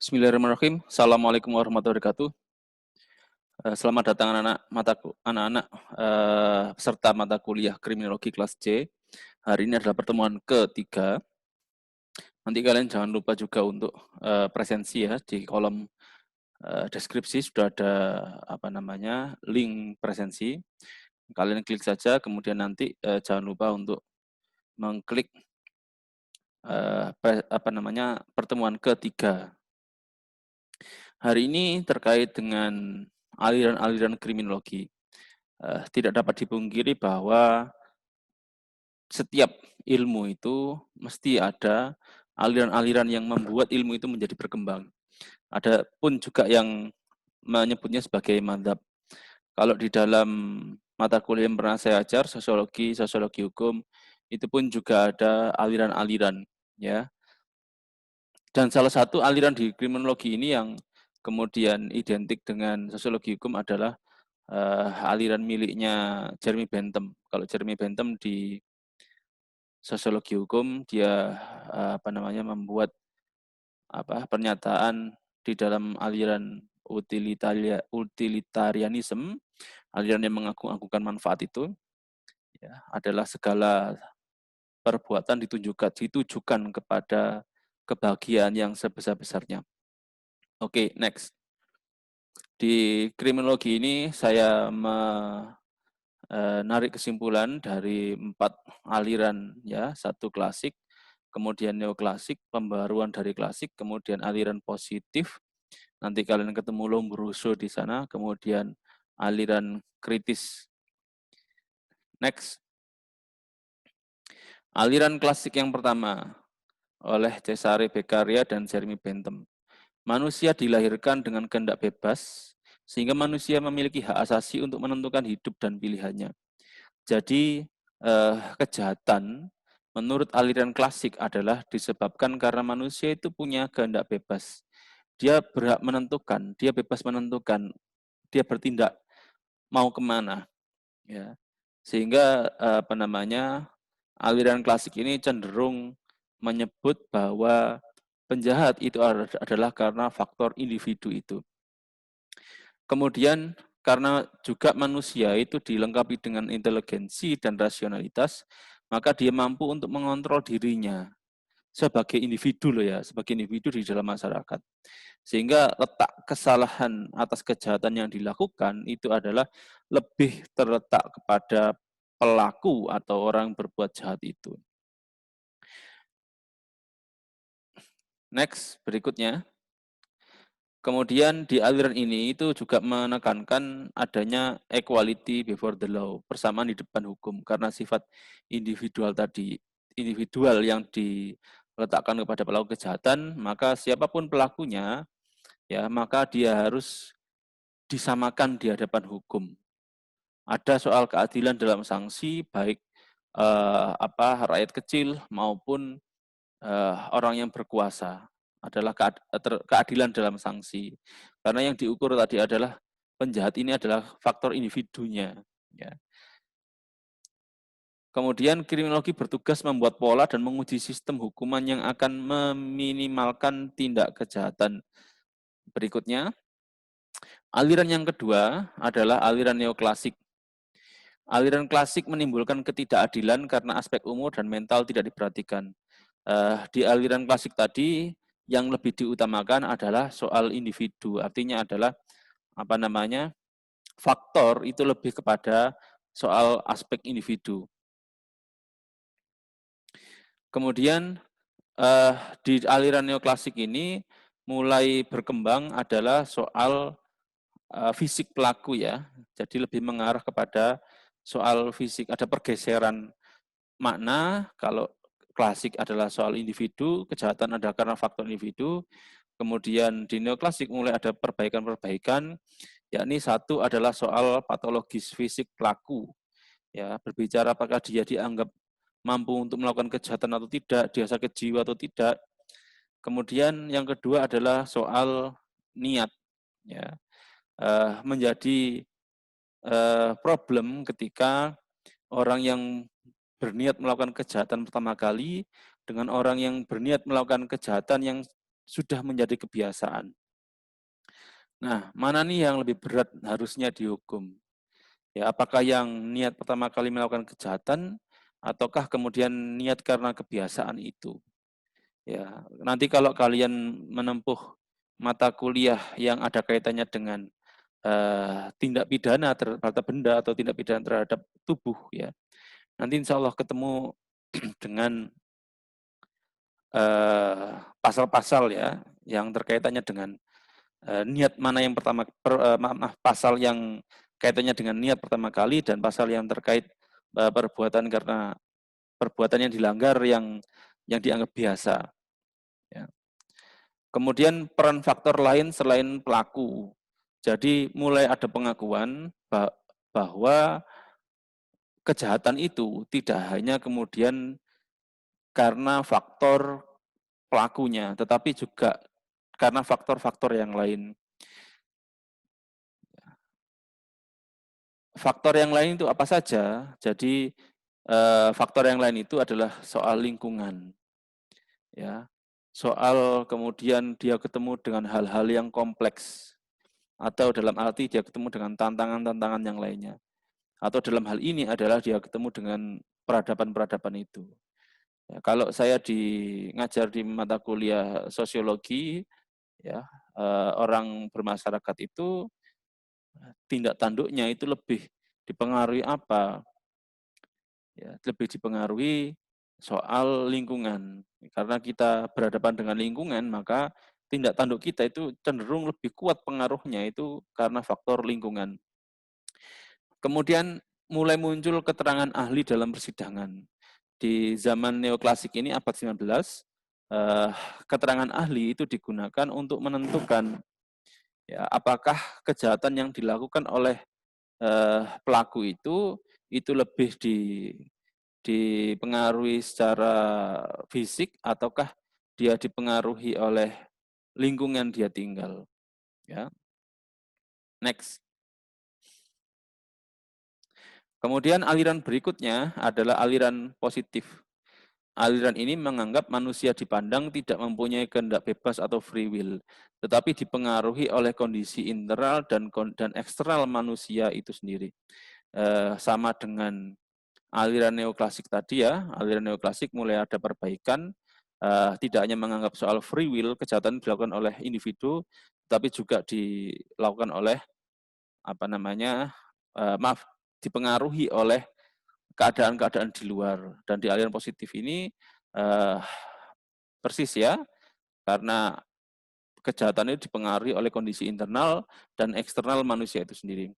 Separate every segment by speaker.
Speaker 1: Bismillahirrahmanirrahim. Assalamualaikum warahmatullahi wabarakatuh. Selamat datang anak-anak peserta mata kuliah Kriminologi kelas C. Hari ini adalah pertemuan ketiga. Nanti kalian jangan lupa juga untuk presensi ya, di kolom deskripsi sudah ada link presensi. Kalian klik saja, kemudian nanti jangan lupa untuk mengklik pertemuan ketiga. Hari ini terkait dengan aliran-aliran kriminologi. Tidak dapat dipungkiri bahwa setiap ilmu itu mesti ada aliran-aliran yang membuat ilmu itu menjadi berkembang. Ada pun juga yang menyebutnya sebagai madzhab. Kalau di dalam mata kuliah yang pernah saya ajar, sosiologi hukum, itu pun juga ada aliran-aliran, ya. Dan salah satu aliran di kriminologi ini yang kemudian identik dengan sosiologi hukum adalah aliran miliknya Jeremy Bentham. Kalau Jeremy Bentham di sosiologi hukum dia membuat pernyataan di dalam aliran utilitarianism, aliran yang mengagung-agungkan manfaat itu ya, adalah segala perbuatan ditujukan kepada kebahagiaan yang sebesar-besarnya. Oke, next. Di kriminologi ini saya menarik kesimpulan dari 4 aliran ya, satu klasik, kemudian neoklasik, pembaruan dari klasik, kemudian aliran positif. Nanti kalian ketemu Lombroso di sana, kemudian aliran kritis. Next. Aliran klasik yang pertama oleh Cesare Beccaria dan Jeremy Bentham. Manusia dilahirkan dengan kehendak bebas, sehingga manusia memiliki hak asasi untuk menentukan hidup dan pilihannya. Jadi, kejahatan menurut aliran klasik adalah disebabkan karena manusia itu punya kehendak bebas. Dia berhak menentukan, dia bebas menentukan, dia bertindak mau kemana. Ya. Sehingga, aliran klasik ini cenderung menyebut bahwa penjahat itu adalah karena faktor individu itu. Kemudian karena juga manusia itu dilengkapi dengan inteligensi dan rasionalitas, maka dia mampu untuk mengontrol dirinya sebagai individu sebagai individu di dalam masyarakat. Sehingga letak kesalahan atas kejahatan yang dilakukan itu adalah lebih terletak kepada pelaku atau orang berbuat jahat itu. Next, berikutnya. Kemudian di aliran ini itu juga menekankan adanya equality before the law, persamaan di depan hukum, karena sifat individual tadi, individual yang diletakkan kepada pelaku kejahatan, maka siapapun pelakunya, ya maka dia harus disamakan di hadapan hukum. Ada soal keadilan dalam sanksi, baik rakyat kecil maupun orang yang berkuasa, adalah keadilan dalam sanksi. Karena yang diukur tadi adalah penjahat ini adalah faktor individunya. Ya. Kemudian kriminologi bertugas membuat pola dan menguji sistem hukuman yang akan meminimalkan tindak kejahatan. Berikutnya, aliran yang kedua adalah aliran neoklasik. Aliran klasik menimbulkan ketidakadilan karena aspek umur dan mental tidak diperhatikan. Di aliran klasik tadi, yang lebih diutamakan adalah soal individu, artinya adalah faktor itu lebih kepada soal aspek individu. Kemudian di aliran neoklasik ini mulai berkembang adalah soal fisik pelaku ya, jadi lebih mengarah kepada soal fisik, ada pergeseran makna. Kalau klasik adalah soal individu, kejahatan adalah karena faktor individu. Kemudian di neoklasik mulai ada perbaikan-perbaikan, yakni satu adalah soal patologis fisik pelaku. Ya, berbicara apakah dia dianggap mampu untuk melakukan kejahatan atau tidak, dia sakit jiwa atau tidak. Kemudian yang kedua adalah soal niat. Ya, menjadi problem ketika orang yang berniat melakukan kejahatan pertama kali dengan orang yang berniat melakukan kejahatan yang sudah menjadi kebiasaan. Nah, mana nih yang lebih berat harusnya dihukum? Ya, apakah yang niat pertama kali melakukan kejahatan, ataukah kemudian niat karena kebiasaan itu? Ya, nanti kalau kalian menempuh mata kuliah yang ada kaitannya dengan tindak pidana terhadap benda atau tindak pidana terhadap tubuh, ya, nanti insya Allah ketemu dengan pasal-pasal ya yang terkaitannya dengan niat mana yang pertama, pasal yang kaitannya dengan niat pertama kali dan pasal yang terkait perbuatan karena perbuatan yang dilanggar yang dianggap biasa. Ya. Kemudian peran faktor lain selain pelaku. Jadi mulai ada pengakuan bahwa kejahatan itu tidak hanya kemudian karena faktor pelakunya, tetapi juga karena faktor-faktor yang lain. Faktor yang lain itu apa saja? Jadi faktor yang lain itu adalah soal lingkungan, ya, soal kemudian dia ketemu dengan hal-hal yang kompleks, atau dalam arti dia ketemu dengan tantangan-tantangan yang lainnya, atau dalam hal ini adalah dia ketemu dengan peradaban-peradaban itu. Ya, kalau saya ngajar di mata kuliah sosiologi, ya, orang bermasyarakat itu tindak tanduknya itu lebih dipengaruhi apa? Ya, lebih dipengaruhi soal lingkungan. Karena kita berhadapan dengan lingkungan, maka tindak tanduk kita itu cenderung lebih kuat pengaruhnya itu karena faktor lingkungan. Kemudian mulai muncul keterangan ahli dalam persidangan. Di zaman neoklasik ini abad 19, keterangan ahli itu digunakan untuk menentukan ya apakah kejahatan yang dilakukan oleh pelaku itu lebih dipengaruhi secara fisik ataukah dia dipengaruhi oleh lingkungan dia tinggal. Ya. Next. Kemudian aliran berikutnya adalah aliran positif. Aliran ini menganggap manusia dipandang tidak mempunyai kehendak bebas atau free will, tetapi dipengaruhi oleh kondisi internal dan eksternal manusia itu sendiri. Sama dengan aliran neoklasik tadi ya, aliran neoklasik mulai ada perbaikan, tidak hanya menganggap soal free will, kejahatan dilakukan oleh individu, tapi juga dilakukan oleh dipengaruhi oleh keadaan-keadaan di luar. Dan di aliran positif ini persis ya, karena kejahatan itu dipengaruhi oleh kondisi internal dan eksternal manusia itu sendiri.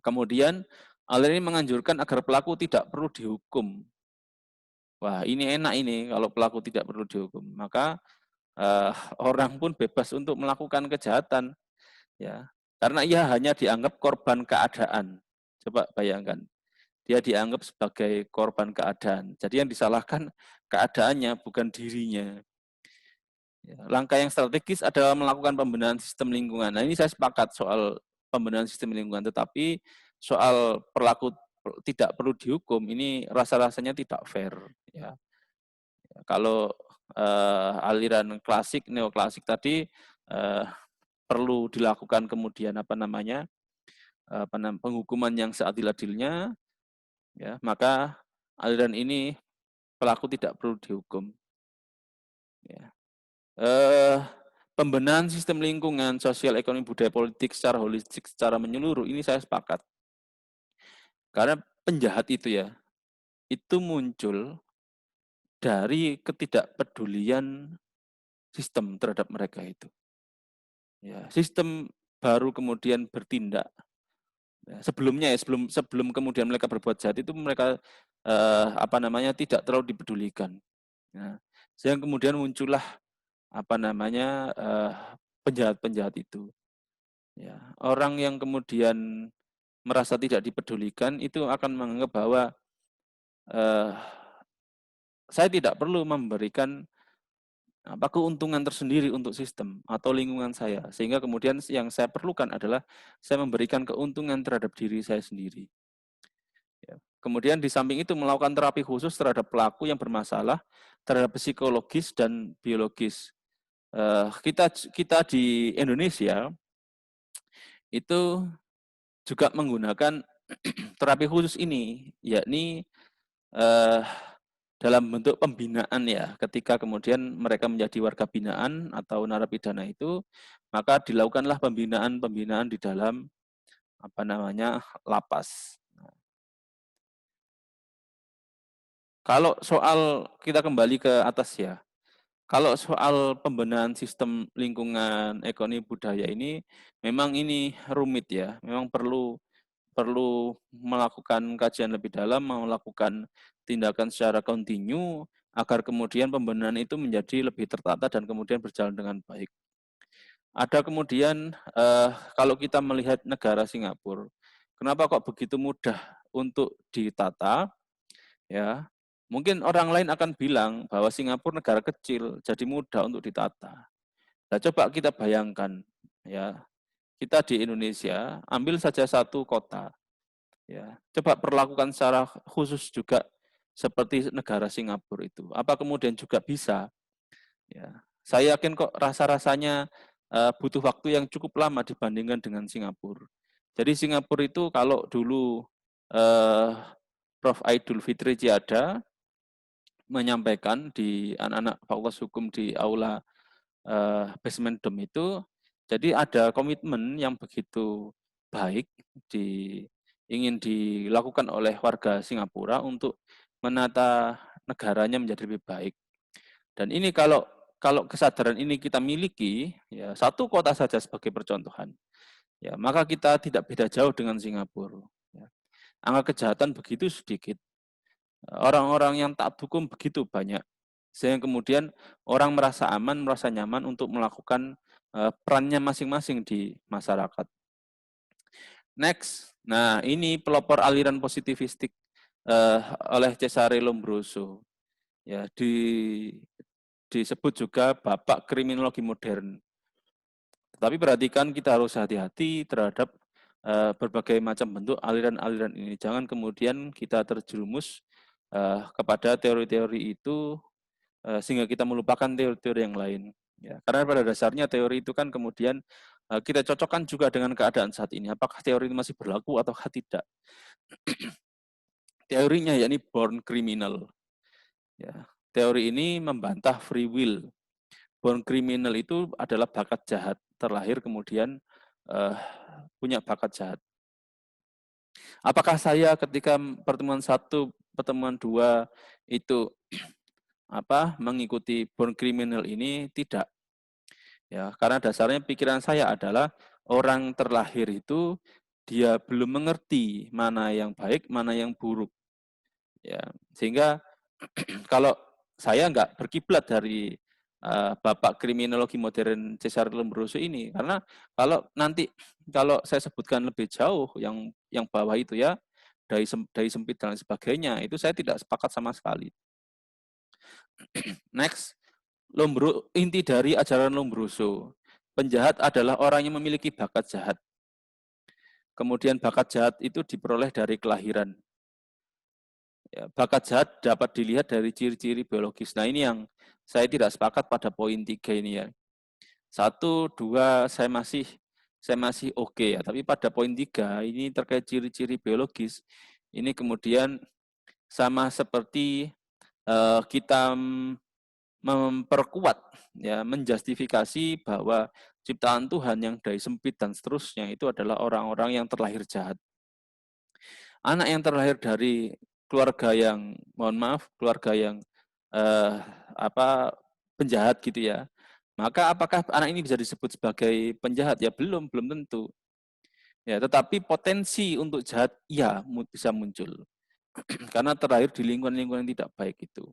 Speaker 1: Kemudian aliran ini menganjurkan agar pelaku tidak perlu dihukum. Wah, ini enak ini kalau pelaku tidak perlu dihukum. Maka orang pun bebas untuk melakukan kejahatan, ya, karena ia hanya dianggap korban keadaan. Coba bayangkan, dia dianggap sebagai korban keadaan. Jadi yang disalahkan keadaannya, bukan dirinya. Ya, langkah yang strategis adalah melakukan pembenahan sistem lingkungan. Nah, ini saya sepakat soal pembenahan sistem lingkungan, tetapi soal perilaku tidak perlu dihukum, ini rasa-rasanya tidak fair. Ya. Kalau aliran klasik, neoklasik tadi perlu dilakukan kemudian penghukuman yang seadil-adilnya, ya, maka aliran ini pelaku tidak perlu dihukum. Ya. Pembenahan sistem lingkungan, sosial, ekonomi, budaya, politik secara holistik, secara menyeluruh, ini saya sepakat. Karena penjahat itu muncul dari ketidakpedulian sistem terhadap mereka itu. Ya, sistem baru kemudian bertindak. Ya, sebelumnya ya, sebelum kemudian mereka berbuat jahat itu mereka tidak terlalu dipedulikan. Nah, sehingga kemudian muncullah penjahat-penjahat itu. Ya, orang yang kemudian merasa tidak dipedulikan itu akan menganggap bahwa saya tidak perlu memberikan keuntungan tersendiri untuk sistem atau lingkungan saya, sehingga kemudian yang saya perlukan adalah saya memberikan keuntungan terhadap diri saya sendiri. Ya. Kemudian di samping itu melakukan terapi khusus terhadap pelaku yang bermasalah terhadap psikologis dan biologis. kita di Indonesia itu juga menggunakan terapi khusus ini, yakni eh, dalam bentuk pembinaan ya. Ketika kemudian mereka menjadi warga binaan atau narapidana itu, maka dilakukanlah pembinaan-pembinaan di dalam apa namanya lapas. Kalau soal kita kembali ke atas ya, kalau soal pembenahan sistem lingkungan ekonomi budaya ini, memang ini rumit ya, memang perlu perlu melakukan kajian lebih dalam, melakukan tindakan secara kontinu agar kemudian pembenahan itu menjadi lebih tertata dan kemudian berjalan dengan baik. Ada kemudian kalau kita melihat negara Singapura, kenapa kok begitu mudah untuk ditata? Ya, mungkin orang lain akan bilang bahwa Singapura negara kecil, jadi mudah untuk ditata. Nah, coba kita bayangkan, ya, kita di Indonesia, ambil saja satu kota, ya, coba perlakukan secara khusus juga seperti negara Singapura itu. Apa kemudian juga bisa? Ya, saya yakin kok rasa-rasanya butuh waktu yang cukup lama dibandingkan dengan Singapura. Jadi Singapura itu kalau dulu eh, Prof. Aidul Fitri Ciada menyampaikan di anak-anak Fakultas Hukum di aula basement dom itu, jadi ada komitmen yang begitu baik ingin dilakukan oleh warga Singapura untuk menata negaranya menjadi lebih baik. Dan ini kalau kalau kesadaran ini kita miliki, ya satu kota saja sebagai percontohan, ya maka kita tidak beda jauh dengan Singapura. Ya. Angka kejahatan begitu sedikit, orang-orang yang taat hukum begitu banyak, sehingga kemudian orang merasa aman, merasa nyaman untuk melakukan perannya masing-masing di masyarakat. Next, nah ini pelopor aliran positivistik oleh Cesare Lombroso, ya disebut juga bapak kriminologi modern. Tapi perhatikan kita harus hati-hati terhadap berbagai macam bentuk aliran-aliran ini. Jangan kemudian kita terjerumus kepada teori-teori itu sehingga kita melupakan teori-teori yang lain. Ya, karena pada dasarnya teori itu kan kemudian kita cocokkan juga dengan keadaan saat ini. Apakah teori ini masih berlaku atau tidak? Teorinya yakni born criminal. Ya, teori ini membantah free will. Born criminal itu adalah bakat jahat, terlahir kemudian punya bakat jahat. Apakah saya ketika pertemuan 1, pertemuan 2 itu mengikuti born criminal ini? Tidak. Ya, karena dasarnya pikiran saya adalah orang terlahir itu dia belum mengerti mana yang baik, mana yang buruk. Ya, sehingga kalau saya nggak berkiblat dari Bapak kriminologi modern Cesare Lombroso ini, karena kalau saya sebutkan lebih jauh yang bawah itu ya, dai sempit dan sebagainya, itu saya tidak sepakat sama sekali. Next, inti dari ajaran Lombroso, penjahat adalah orang yang memiliki bakat jahat. Kemudian bakat jahat itu diperoleh dari kelahiran. Ya, bakat jahat dapat dilihat dari ciri-ciri biologis. Nah ini yang saya tidak sepakat pada poin 3 ini ya. 1, 2 saya masih oke ya, tapi pada poin 3 ini terkait ciri-ciri biologis. Ini kemudian sama seperti kita memperkuat ya, menjustifikasi bahwa ciptaan Tuhan yang dai sempit dan seterusnya itu adalah orang-orang yang terlahir jahat. Anak yang terlahir dari keluarga yang mohon maaf, keluarga yang eh, penjahat gitu ya. Maka apakah anak ini bisa disebut sebagai penjahat? Ya belum tentu. Ya, tetapi potensi untuk jahat ya bisa muncul. Karena terlahir di lingkungan-lingkungan yang tidak baik itu.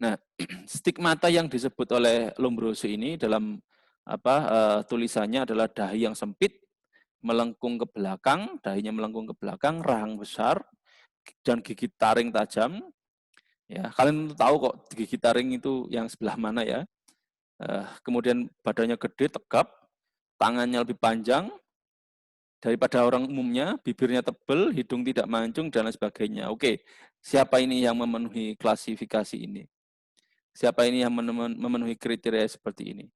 Speaker 1: Nah, stigmata yang disebut oleh Lombroso ini dalam tulisannya adalah dahi yang sempit, melengkung ke belakang, dahinya melengkung ke belakang, rahang besar, dan gigi taring tajam. Ya, kalian tahu kok gigi taring itu yang sebelah mana ya. Kemudian badannya gede, tegap, tangannya lebih panjang daripada orang umumnya, bibirnya tebal, hidung tidak mancung, dan lain sebagainya. Oke, siapa ini yang memenuhi klasifikasi ini? Siapa ini yang memenuhi kriteria seperti ini?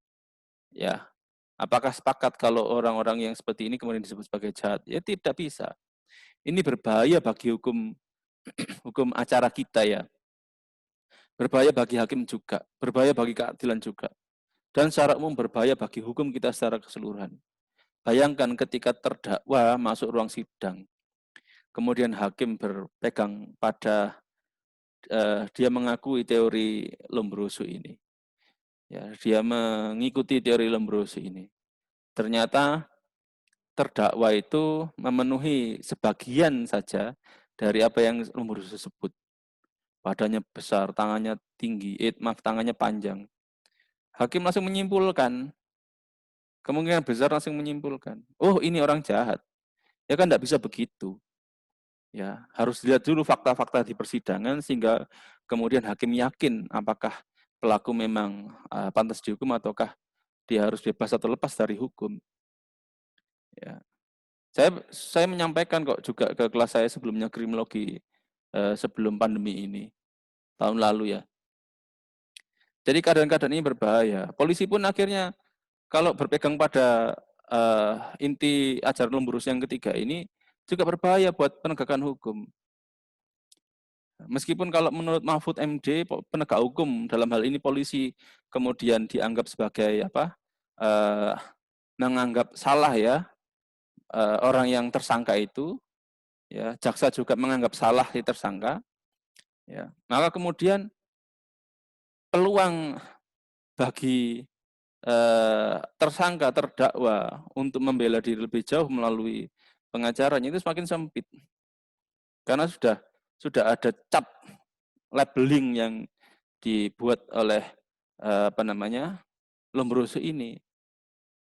Speaker 1: Ya, apakah sepakat kalau orang-orang yang seperti ini kemudian disebut sebagai jahat? Ya tidak bisa. Ini berbahaya bagi hukum hukum acara kita ya. Berbahaya bagi hakim juga, berbahaya bagi keadilan juga. Dan secara umum berbahaya bagi hukum kita secara keseluruhan. Bayangkan ketika terdakwa masuk ruang sidang, kemudian hakim berpegang pada dia mengakui teori Lombroso ini. Ya, dia mengikuti teori Lombroso ini. Ternyata terdakwa itu memenuhi sebagian saja dari apa yang Lombroso sebut. Badannya besar, tangannya tinggi, tangannya panjang. Hakim langsung menyimpulkan, kemungkinan besar langsung menyimpulkan, oh ini orang jahat. Ya kan tidak bisa begitu. Ya, harus lihat dulu fakta-fakta di persidangan sehingga kemudian hakim yakin apakah pelaku memang pantas dihukum ataukah dia harus bebas atau lepas dari hukum. Ya. Saya menyampaikan kok juga ke kelas saya sebelumnya kriminologi sebelum pandemi ini tahun lalu ya. Jadi keadaan-keadaan ini berbahaya. Polisi pun akhirnya kalau berpegang pada inti ajaran Lombroso yang ketiga ini juga berbahaya buat penegakan hukum. Meskipun kalau menurut Mahfud MD penegak hukum dalam hal ini polisi kemudian dianggap sebagai menganggap salah ya orang yang tersangka itu, ya jaksa juga menganggap salah si tersangka, ya maka kemudian peluang bagi tersangka terdakwa untuk membela diri lebih jauh melalui pengacaranya itu semakin sempit karena sudah ada cap labeling yang dibuat oleh Lombroso ini.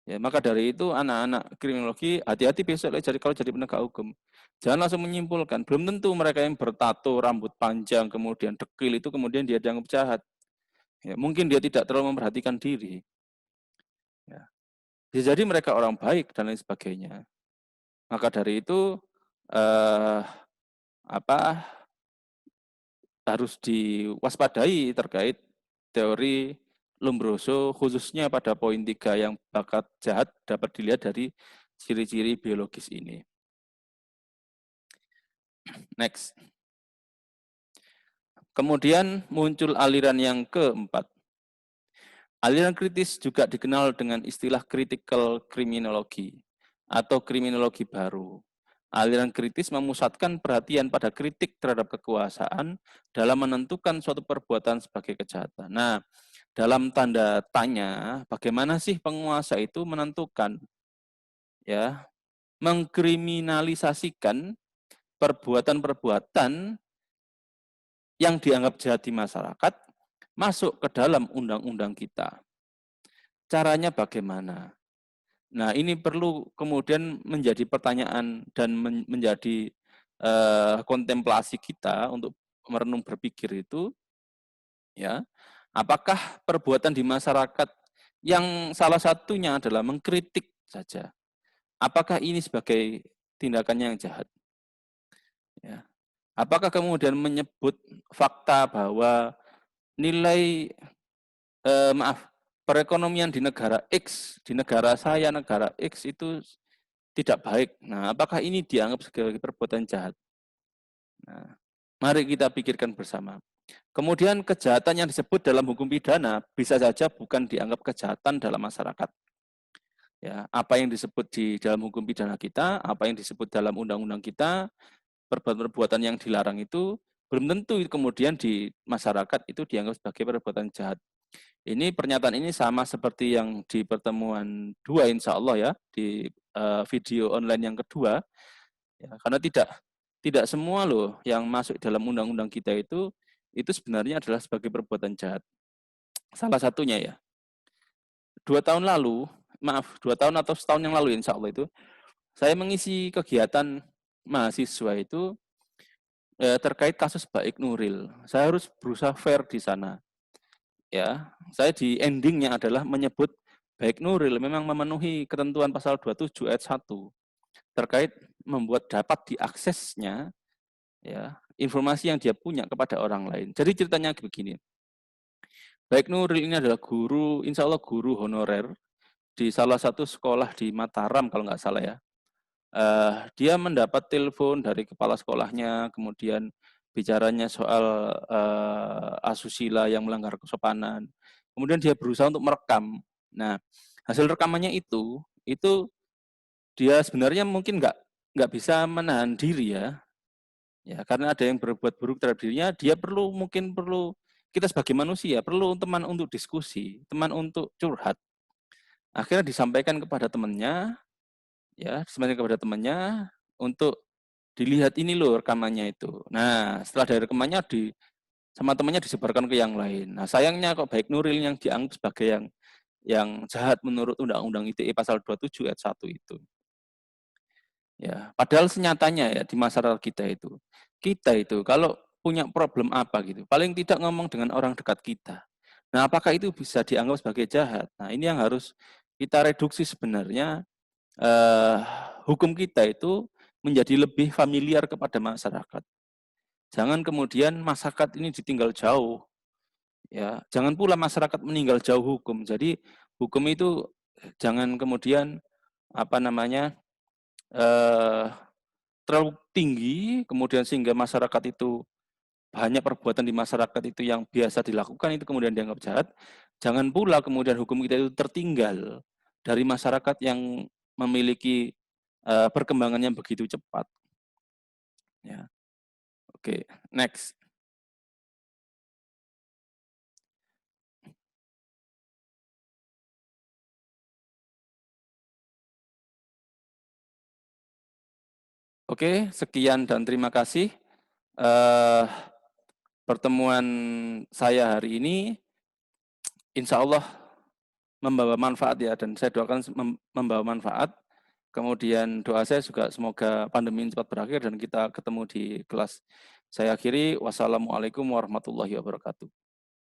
Speaker 1: Ya, maka dari itu anak-anak kriminologi hati-hati besok kalau jadi penegak hukum. Jangan langsung menyimpulkan, belum tentu mereka yang bertato, rambut panjang, kemudian dekil itu kemudian dia dianggap jahat. Ya, mungkin dia tidak terlalu memperhatikan diri. Ya. Bisa jadi mereka orang baik dan lain sebagainya. Maka dari itu eh, harus diwaspadai terkait teori Lombroso khususnya pada poin 3 yang bakat jahat dapat dilihat dari ciri-ciri biologis ini. Next. Kemudian muncul aliran yang keempat. Aliran kritis juga dikenal dengan istilah critical criminology atau kriminologi baru. Aliran kritis memusatkan perhatian pada kritik terhadap kekuasaan dalam menentukan suatu perbuatan sebagai kejahatan. Nah, dalam tanda tanya, bagaimana sih penguasa itu menentukan ya, mengkriminalisasikan perbuatan-perbuatan yang dianggap jahat di masyarakat masuk ke dalam undang-undang kita. Caranya bagaimana? Nah, ini perlu kemudian menjadi pertanyaan dan menjadi kontemplasi kita untuk merenung berpikir itu, ya. Apakah perbuatan di masyarakat yang salah satunya adalah mengkritik saja, apakah ini sebagai tindakan yang jahat? Ya. Apakah kemudian menyebut fakta bahwa nilai perekonomian di negara X, di negara saya, negara X itu tidak baik. Nah, apakah ini dianggap sebagai perbuatan jahat? Nah, mari kita pikirkan bersama. Kemudian kejahatan yang disebut dalam hukum pidana bisa saja bukan dianggap kejahatan dalam masyarakat. Ya, apa yang disebut di dalam hukum pidana kita, apa yang disebut dalam undang-undang kita, perbuatan-perbuatan yang dilarang itu belum tentu kemudian di masyarakat itu dianggap sebagai perbuatan jahat. Ini pernyataan ini sama seperti yang di pertemuan 2 insya Allah ya, di video online yang kedua, ya, karena tidak semua loh yang masuk dalam undang-undang kita itu sebenarnya adalah sebagai perbuatan jahat. Salah satunya ya, 2 tahun lalu, 2 tahun atau setahun yang lalu insya Allah itu, saya mengisi kegiatan mahasiswa itu terkait kasus Baik Nuril. Saya harus berusaha fair di sana. Ya, saya di endingnya adalah menyebut Baik Nuril memang memenuhi ketentuan pasal 27 ayat 1 terkait membuat dapat diaksesnya ya informasi yang dia punya kepada orang lain. Jadi ceritanya begini. Baik Nuril ini adalah guru, insya Allah guru honorer di salah satu sekolah di Mataram kalau nggak salah ya. Dia mendapat telepon dari kepala sekolahnya, kemudian bicaranya soal asusila yang melanggar kesopanan. Kemudian dia berusaha untuk merekam. Nah, hasil rekamannya itu dia sebenarnya mungkin nggak bisa menahan diri ya, ya karena ada yang berbuat buruk terhadap dirinya, dia mungkin perlu kita sebagai manusia perlu teman untuk diskusi, teman untuk curhat. Akhirnya disampaikan kepada temannya, ya, disampaikan kepada temannya untuk dilihat ini loh rekamannya itu. Nah, setelah dari rekamannya sama temannya disebarkan ke yang lain. Nah, sayangnya kok baik Nuril yang dianggap sebagai yang jahat menurut Undang-Undang ITE pasal 27 ayat 1 itu. Ya, padahal senyatanya ya di masyarakat kita itu kalau punya problem apa gitu, paling tidak ngomong dengan orang dekat kita. Nah, apakah itu bisa dianggap sebagai jahat? Nah, ini yang harus kita reduksi sebenarnya, eh, hukum kita itu menjadi lebih familiar kepada masyarakat. Jangan kemudian masyarakat ini ditinggal jauh, ya. Jangan pula masyarakat meninggal jauh hukum. Jadi hukum itu jangan kemudian apa namanya eh, terlalu tinggi, kemudian sehingga masyarakat itu banyak perbuatan di masyarakat itu yang biasa dilakukan itu kemudian dianggap jahat. Jangan pula kemudian hukum kita itu tertinggal dari masyarakat yang memiliki perkembangan yang begitu cepat. Ya, oke, next. Oke, sekian dan terima kasih. Eh, Pertemuan saya hari ini insya Allah membawa manfaat ya, dan saya doakan membawa manfaat. Kemudian doa saya juga semoga pandemi ini cepat berakhir dan kita ketemu di kelas. Saya akhiri, wassalamualaikum warahmatullahi wabarakatuh.